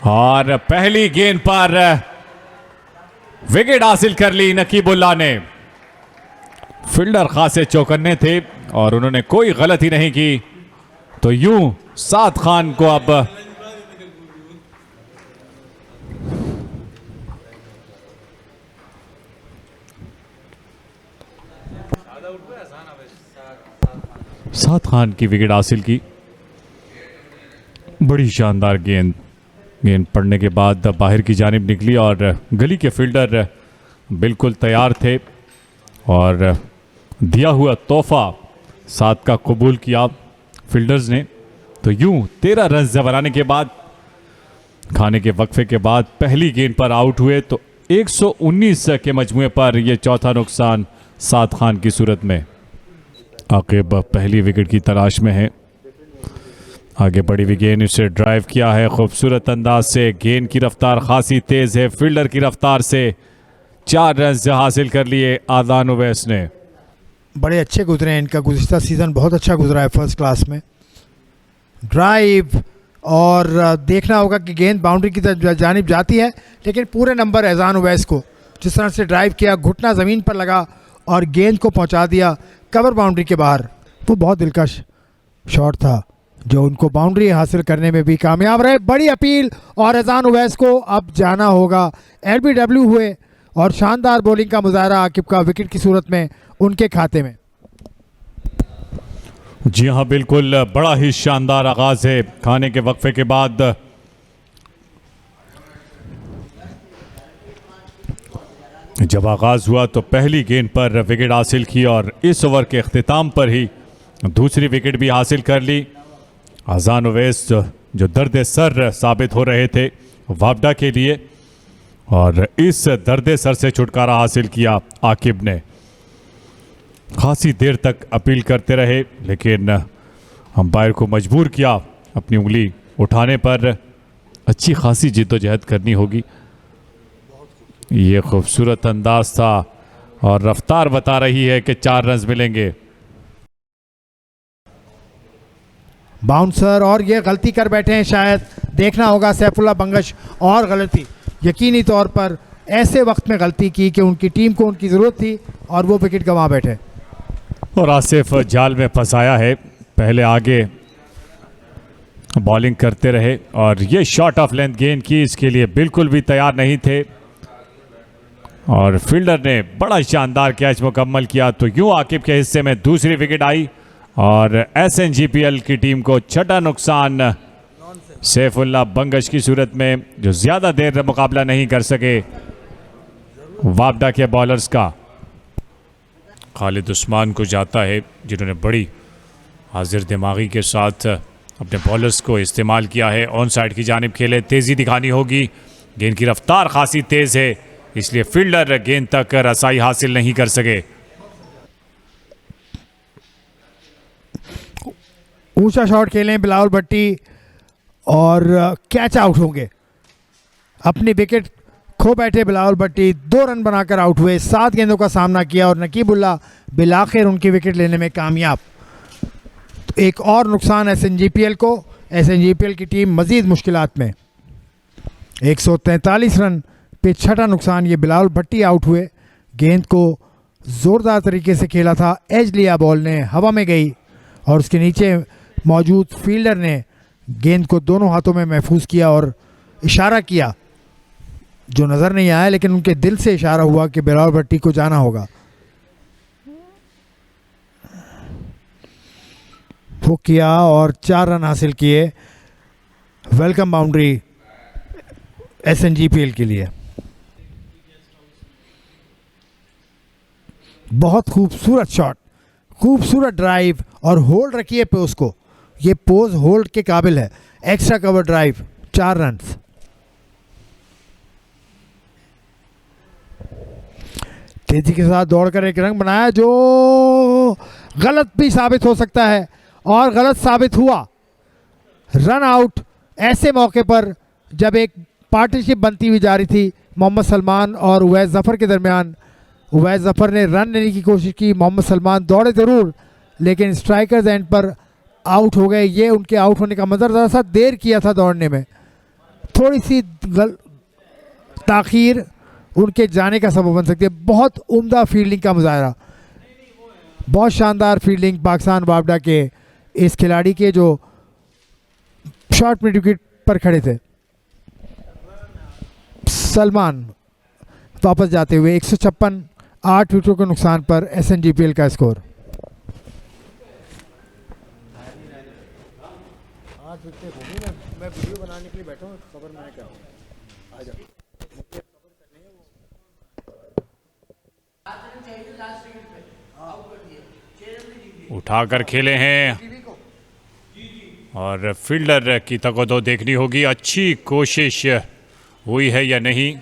और पहली गेंद पर विकेट हासिल कर ली नकीबुल्लाह ने। फील्डर खासे चौकन्ने थे और उन्होंने कोई गलती नहीं की, तो यूं साद खान को अब साद खान की विकेट हासिल की। बड़ी शानदार गेंद पड़ने के बाद बाहर की जानिब निकली और गली के फील्डर बिल्कुल तैयार थे और दिया हुआ तोहफा साद का कबूल किया फील्डर्स ने। तो यूं 13 रन बनाने के बाद, खाने के वक्फे के बाद पहली गेंद पर आउट हुए, तो 119 के मजमुए पर यह चौथा नुकसान साद खान की सूरत में। आकिब पहली विकेट की तलाश में है। आगे बड़ी हुई गेंद, इसे ड्राइव किया है खूबसूरत अंदाज से। गेंद की रफ्तार खासी तेज है, फील्डर की रफ्तार से 4 रन हासिल कर लिए आदान उवैस ने। बड़े अच्छे गुजरे हैं, इनका गुज़िश्ता सीज़न बहुत अच्छा गुजरा है, फर्स्ट क्लास में। ड्राइव और देखना होगा कि गेंद बाउंड्री की जानिब जाती है, लेकिन पूरे नंबर एजान उवैस को जिस तरह से ड्राइव किया, घुटना ज़मीन पर लगा और गेंद को पहुंचा दिया कवर बाउंड्री के बाहर। वो बहुत दिलकश शॉट था जो उनको बाउंड्री हासिल करने में भी कामयाब रहे। बड़ी अपील और एजान उवैस को अब जाना होगा। LBW हुए और शानदार बॉलिंग का मुजाहरा आकिब का विकेट की सूरत में उनके खाते में। जी हाँ, बिल्कुल बड़ा ही शानदार आगाज है खाने के वक्फे के बाद। जब आगाज हुआ तो पहली गेंद पर विकेट हासिल की और इस ओवर के अख्तिताम पर ही दूसरी विकेट भी हासिल कर ली। आज़ान उवैस जो दर्द सर साबित हो रहे थे वापडा के लिए, और इस दर्द सर से छुटकारा हासिल किया आकिब ने। खासी देर तक अपील करते रहे, लेकिन अंपायर को मजबूर किया अपनी उंगली उठाने पर। अच्छी खासी जिद्दोजहद करनी होगी। ये खूबसूरत अंदाज था और रफ्तार बता रही है कि 4 रन मिलेंगे। बाउंसर और ये गलती कर बैठे हैं, शायद देखना होगा सैफुल्लाह बंगश। और गलती, यकीनी तौर पर ऐसे वक्त में गलती की कि उनकी टीम को उनकी ज़रूरत थी और वो विकेट गंवा बैठे। और आसिफ जाल में फंसाया है, पहले आगे बॉलिंग करते रहे और ये शॉट ऑफ लेंथ गेंद की, इसके लिए बिल्कुल भी तैयार नहीं थे और फील्डर ने बड़ा शानदार कैच मुकम्मल किया। तो यूं आकिब के हिस्से में दूसरी विकेट आई और SNGPL की टीम को छठा नुकसान सैफुल्लाह बंगश की सूरत में, जो ज़्यादा देर मुकाबला नहीं कर सके वापडा के बॉलर्स का। खालिद उस्मान को जाता है, जिन्होंने बड़ी हाजिर दिमागी के साथ अपने बॉलर्स को इस्तेमाल किया है। ऑन साइड की जानिब खेले, तेज़ी दिखानी होगी। गेंद की रफ्तार खासी तेज़ है, इसलिए फील्डर गेंद तक रसाई हासिल नहीं कर सके। ऊंचा शॉट खेलें बिलावल भट्टी और कैच आउट होंगे। अपनी विकेट खो बैठे बिलावल भट्टी 2 रन बनाकर आउट हुए। 7 गेंदों का सामना किया और नकीबुल्लाह बिलाखिर उनकी विकेट लेने में कामयाब। तो एक और नुकसान SNGPL को। SNGPL की टीम मज़ीद मुश्किलात में। 143 रन पे छठा नुकसान। ये बिलावल भट्टी आउट हुए। गेंद को ज़ोरदार तरीके से खेला था, एज लिया, बॉल ने हवा में गई और उसके नीचे मौजूद फील्डर ने गेंद को दोनों हाथों में महफूज किया और इशारा किया जो नज़र नहीं आया, लेकिन उनके दिल से इशारा हुआ कि बिलावल भट्टी को जाना होगा। वो किया और 4 रन हासिल किए। वेलकम बाउंड्री SNGPL के लिए। बहुत खूबसूरत शॉट, खूबसूरत ड्राइव और होल्ड रखी है पोज को। ये पोज होल्ड के काबिल है। Extra cover drive, 4 run. तेजी के साथ दौड़कर एक रंग बनाया जो गलत भी साबित हो सकता है और गलत साबित हुआ। रन आउट ऐसे मौके पर जब एक पार्टनरशिप बनती हुई जा रही थी मोहम्मद सलमान और उवैस ज़फ़र के दरमियान। उवैस ज़फ़र ने रन लेने की कोशिश की, मोहम्मद सलमान दौड़े ज़रूर लेकिन स्ट्राइकर्स एंड पर आउट हो गए। ये उनके आउट होने का मंजर, ज़रा सा देर किया था दौड़ने में। थोड़ी सी ताखीर उनके जाने का सबब बन सकती है। बहुत उम्दा फील्डिंग का मुजाहरा, बहुत शानदार फील्डिंग पाकिस्तान बावडा के इस खिलाड़ी के जो शॉर्ट मिड विकेट पर खड़े थे। सलमान वापस जाते हुए 156, 8 विकेटों के नुकसान पर SNGPL का स्कोर। मैं वीडियो बनाने के लिए बैठा हूँ, खबर मैंने क्या आ जाओ। उठाकर खेले हैं और फील्डर की तकदो देखनी होगी, अच्छी कोशिश हुई है या नहीं।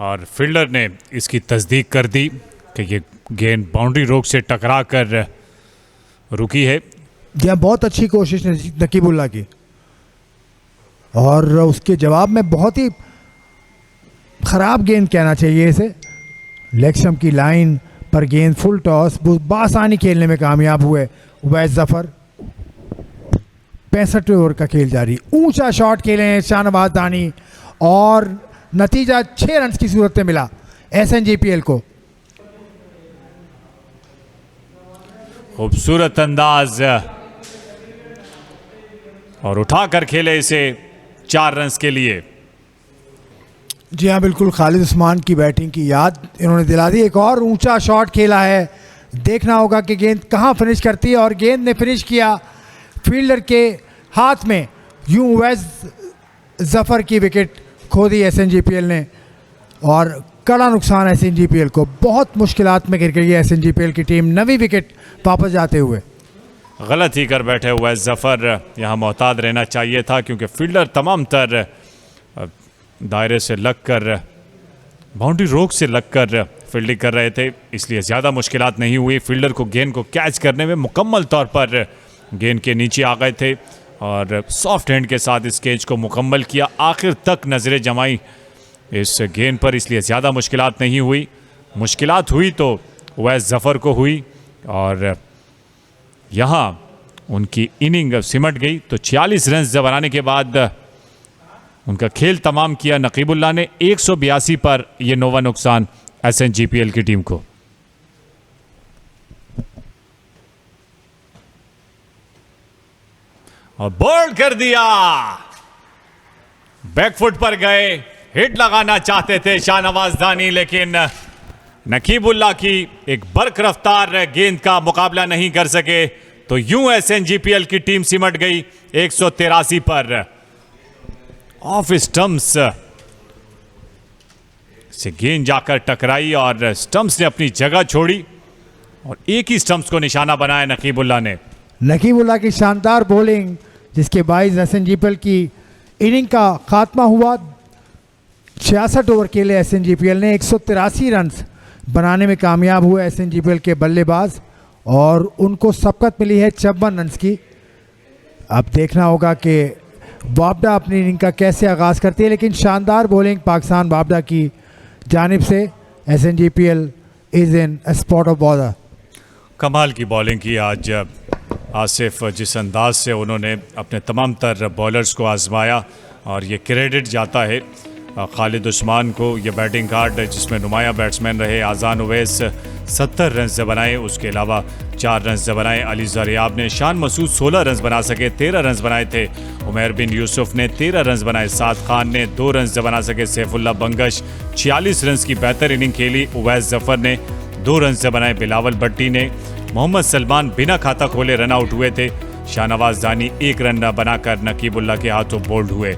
और फील्डर ने इसकी तस्दीक कर दी कि ये गेंद बाउंड्री रोक से टकरा कर रुकी है। यह बहुत अच्छी कोशिश नकीबुल्ला की, और उसके जवाब में बहुत ही ख़राब गेंद कहना चाहिए इसे। लेग स्टंप की लाइन पर गेंद फुल टॉस बासानी खेलने में कामयाब हुए उवैस जफ़र। 65 ओवर का खेल जारी, ऊंचा शॉट खेले हैं शाहनवाज दानी और नतीजा 6 रन की सूरत में मिला SNGPL को। खूबसूरत अंदाज और उठाकर खेले इसे 4 रन के लिए। जी हाँ, बिल्कुल खालिद उस्मान की बैटिंग की याद इन्होंने दिला दी। एक और ऊंचा शॉट खेला है, देखना होगा कि गेंद कहाँ फिनिश करती है, और गेंद ने फिनिश किया फील्डर के हाथ में। यूं उवैस जफ़र की विकेट खो दी SNGPL ने, और कड़ा नुकसान SNGPL को। बहुत मुश्किलात में गिर गई SNGPL की टीम, 9वीं विकेट वापस जाते हुए। गलत ही कर बैठे हुए जफ़र, यहाँ मोहताद रहना चाहिए था क्योंकि फील्डर तमाम तर दायरे से लगकर, बाउंड्री रोक से लगकर फील्डिंग कर रहे थे, इसलिए ज़्यादा मुश्किलात नहीं हुई। फील्डर को गेंद को कैच करने में मुकम्मल तौर पर गेंद के नीचे आ गए थे और सॉफ्ट हैंड के साथ इस कैच को मुकम्मल किया। आखिर तक नज़रें जमाई इस गेंद पर, इसलिए ज़्यादा मुश्किलात नहीं हुई। मुश्किलात हुई तो उवैस जफ़र को हुई, और यहाँ उनकी इनिंग सिमट गई। तो 46 रन बनाने के बाद उनका खेल तमाम किया नकीबुल्ला ने। 182 पर यह नोवा नुकसान SNGPL की टीम को। और बोल्ड कर दिया, बैकफुट पर गए, हिट लगाना चाहते थे शाहनवाज दानी, लेकिन नकीबुल्ला की एक बर्क रफ्तार गेंद का मुकाबला नहीं कर सके। तो यूं SNGPL की टीम सिमट गई 183 पर। ऑफ स्टंप्स से गेंद जाकर टकराई और स्टंप्स ने अपनी जगह छोड़ी और एक ही स्टंप्स को निशाना बनाया नकीबुल्ला ने। नकीबुल्ला की शानदार बॉलिंग, जिसके बाइस SNGPL की इनिंग का खात्मा हुआ। 66 ओवर खेले SNGPL ने, 183 रन बनाने में कामयाब हुए SNGPL के बल्लेबाज, और उनको सबकत मिली है 54 रन की। अब देखना होगा कि बावडा अपनी इनिंग का कैसे आगाज़ करती है, लेकिन शानदार बॉलिंग पाकिस्तान बावडा की जानिब से। SNGPL is in spot of border. कमाल की बॉलिंग की आज आसिफ, जिस अंदाज से उन्होंने अपने तमाम तर बॉलर्स को आजमाया, और ये क्रेडिट जाता है खालिद उस्मान को। ये बैटिंग कार्ड जिसमें नुमाया बैट्समैन रहे आज़ान उवैस 70 रन से बनाए, उसके अलावा 4 रन से बनाए अली ज़रियाब ने। शान मसूद 16 रन बना सके, 13 रन बनाए थे। उमैर बिन यूसुफ ने 13 रन बनाए, साद खान ने 2 रन बना सके। सैफुल्ला बंगश 46 रन की बेहतर इनिंग खेली, उवैस जफ़र ने 2 रन बनाए। बिलावल भट्टी ने, मोहम्मद सलमान बिना खाता खोले रन आउट हुए थे। शाहनवाज दानी 1 रन बनाकर नकीबुल्ला के हाथों बोल्ड हुए।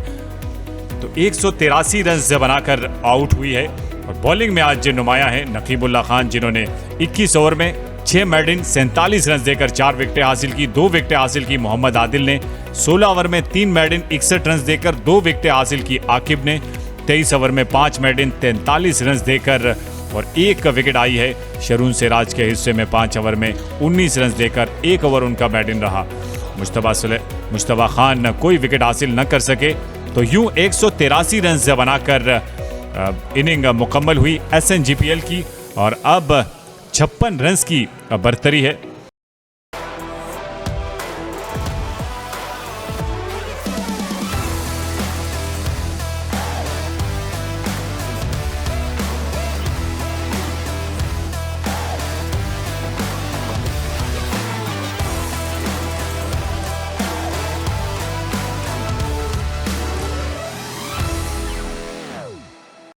तो 183 रन बनाकर आउट हुई है। और बॉलिंग में आज नुमाया है नकीबुल्ला खान, जिन्होंने 21 ओवर में 6 मेडन 47 रन देकर 4 विकेटें हासिल की। 2 विकेटें हासिल की मोहम्मद आदिल ने। 16 ओवर में 3 मेडन 61 रन देकर 2 विकेटें हासिल की आकिब ने। 23 ओवर में 5 मेडन 43 रन देकर और 1 विकेट आई है शरून सिराज के हिस्से में। 5 ओवर में 19 रन देकर 1 ओवर उनका बैटिंग रहा। मुश्तबा खान कोई विकेट हासिल न कर सके। तो यूं 183 रन बनाकर इनिंग मुकम्मल हुई SNGPL की, और अब 56 रन की बरतरी है